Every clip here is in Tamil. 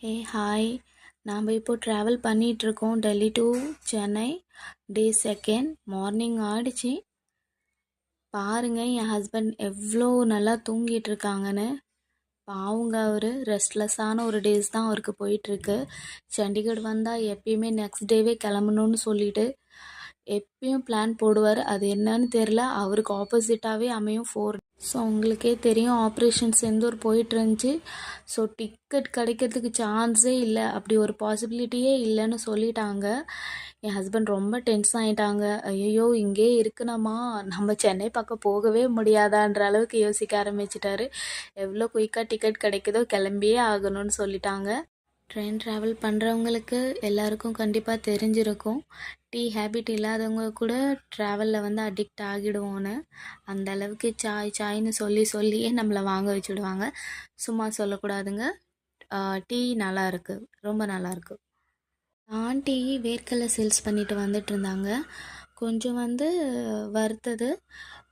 ஹாய். நாம் இப்போ ட்ராவல் பண்ணிகிட்ருக்கோம் Delhi to Chennai. Day 2 morning ஆயிடுச்சு. பாருங்கள் என் ஹஸ்பண்ட் எவ்வளோ நல்லா தூங்கிட்டு இருக்காங்கன்னு. பாவங்க அவர் ரெஸ்ட்லெஸ்ஸான ஒரு டேஸ் தான் அவருக்கு போயிட்டுருக்கு. சண்டிகர் வந்தால் எப்பயுமே நெக்ஸ்ட் டேவே கிளம்பணுன்னு சொல்லிட்டு எப்பயும் பிளான் போடுவார். அது என்னன்னு தெரில, அவருக்கு ஆப்போசிட்டாகவே அமையும் 4. ஸோ உங்களுக்கே தெரியும் ஆப்ரேஷன் செந்தூர் போயிட்டுருந்துச்சு. ஸோ டிக்கெட் கிடைக்கிறதுக்கு சான்ஸே இல்லை, அப்படி ஒரு பாசிபிலிட்டியே இல்லைன்னு சொல்லிட்டாங்க. என் ஹஸ்பண்ட் ரொம்ப டென்ஷன் ஆகிட்டாங்க. ஐயோ இங்கே இருக்கணுமா, நம்ம சென்னை பக்கம் போகவே முடியாதான்ற அளவுக்கு யோசிக்க ஆரம்பிச்சிட்டாரு. எவ்வளோ குயிக்காக டிக்கெட் கிடைக்குதோ கிளம்பியே ஆகணும்னு சொல்லிட்டாங்க. ட்ரெயின் ட்ராவல் பண்ணுறவங்களுக்கு எல்லாருக்கும் கண்டிப்பாக தெரிஞ்சிருக்கும். டீ ஹேபிட் இல்லாதவங்க கூட ட்ராவலில் வந்து அடிக்ட் ஆகிடுவோன்னு. அந்த அளவுக்கு சாய்னு சொல்லியே நம்மளை வாங்க வச்சுடுவாங்க. சும்மா சொல்லக்கூடாதுங்க. டீ நல்லா இருக்குது, ரொம்ப நல்லாயிருக்கு. ஆண்டி வேர்க்கடலை சேல்ஸ் பண்ணிட்டு வந்துட்டு இருந்தாங்க. கொஞ்சம் வந்து வறுத்தது,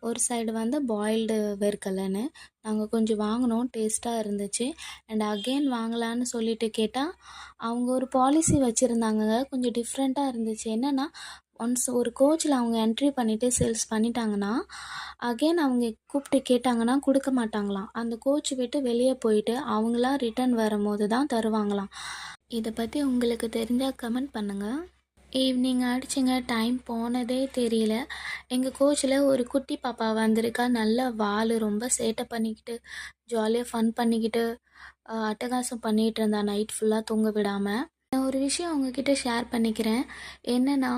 ஒரு சைடு வந்து பாயில்டு வேர்க்கடலைன்னு. நாங்கள் கொஞ்சம் வாங்கினோம், டேஸ்ட்டாக இருந்துச்சு. அண்ட் அகெயின் வாங்கலான்னு சொல்லிட்டு கேட்டால் அவங்க ஒரு பாலிசி வச்சுருந்தாங்க, கொஞ்சம் டிஃப்ரெண்ட்டாக இருந்துச்சு. என்னென்னா, ஒன்ஸ் ஒரு கோச்சில் அவங்க என்ட்ரி பண்ணிவிட்டு சேல்ஸ் பண்ணிட்டாங்கன்னா அகெயின் அவங்க கூப்பிட்டு கேட்டாங்கன்னா கொடுக்க மாட்டாங்களாம். அந்த கோச் விட்டு வெளியே போயிட்டு அவங்களா ரிட்டர்ன் வரும்போது தான் தருவாங்களாம். இதை பற்றி உங்களுக்கு தெரிஞ்சால் கமெண்ட் பண்ணுங்கள். ஈவினிங் ஆகிடுச்சிங்க, டைம் போனதே தெரியல. எங்கள் கோச்சில் ஒரு குட்டி பாப்பா வந்திருக்கா. நல்ல வால், ரொம்ப சேட்டை பண்ணிக்கிட்டு ஜாலியாக ஃபன் பண்ணிக்கிட்டு அட்டகாசம் பண்ணிகிட்டு இருந்தா நைட் ஃபுல்லாக தூங்க விடாமல். நான் ஒரு விஷயம் உங்ககிட்ட ஷேர் பண்ணிக்கிறேன். என்னென்னா,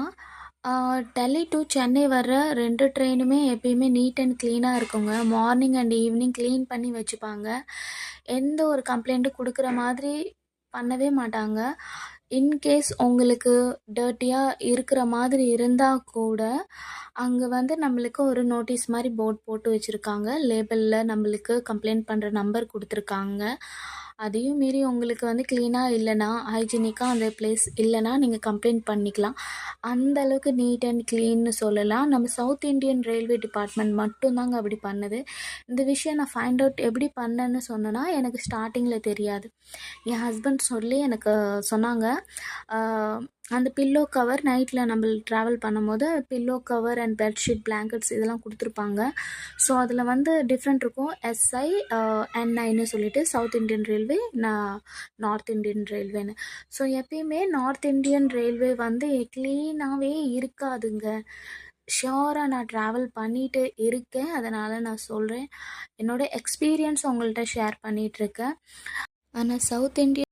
டெல்லி டு சென்னை வர்ற 2 ட்ரெயினுமே எப்பயுமே நீட் அண்ட் க்ளீனாக இருக்குங்க. மார்னிங் அண்ட் ஈவினிங் க்ளீன் பண்ணி வச்சுப்பாங்க. எந்த ஒரு கம்ப்ளைண்ட்டும் கொடுக்குற மாதிரி பண்ணவே மாட்டாங்க. இன்கேஸ் உங்களுக்கு டர்ட்டியாக இருக்கிற மாதிரி இருந்தால் கூட அங்கே வந்து நம்மளுக்கு ஒரு நோட்டீஸ் மாதிரி போர்ட் போட்டு வச்சுருக்காங்க. லேபிளில் நம்மளுக்கு கம்ப்ளைண்ட் பண்ணுற நம்பர் கொடுத்துருக்காங்க. அதையும் மீறி உங்களுக்கு வந்து க்ளீனாக இல்லைனா, ஹைஜீனிக்காக அந்த பிளேஸ் இல்லைனா நீங்கள் கம்ப்ளைண்ட் பண்ணிக்கலாம். அந்த அளவுக்கு நீட் அண்ட் க்ளீன்னு சொல்லலாம். நம்ம சவுத் இண்டியன் ரயில்வே டிபார்ட்மெண்ட் மட்டும்தாங்க அப்படி பண்ணுது. இந்த விஷயம் நான் ஃபைண்ட் அவுட் எப்படி பண்ணேன்னு சொன்னேன்னா, எனக்கு ஸ்டார்டிங்கில் தெரியாது. என் ஹஸ்பண்ட் சொல்லி எனக்கு சொன்னாங்க. அந்த பில்லோ கவர் நைட்டில் நம்ம ட்ராவல் பண்ணும்போது pillow cover and bedsheet, blankets இதெல்லாம் கொடுத்துருப்பாங்க. ஸோ அதில் வந்து டிஃப்ரெண்ட் இருக்கும். SI N9ன்னு சொல்லிட்டு south Indian railway, north Indian ரயில்வேன்னு. ஸோ எப்பயுமே நார்த் இண்டியன் ரயில்வே வந்து க்ளீனாகவே இருக்காதுங்க. ஷியோராக நான் ட்ராவல் பண்ணிகிட்டு இருக்கேன், அதனால் நான் சொல்கிறேன். என்னோடய எக்ஸ்பீரியன்ஸ் உங்கள்கிட்ட ஷேர் பண்ணிகிட்ருக்கேன். ஆனால் சவுத் இண்டியன்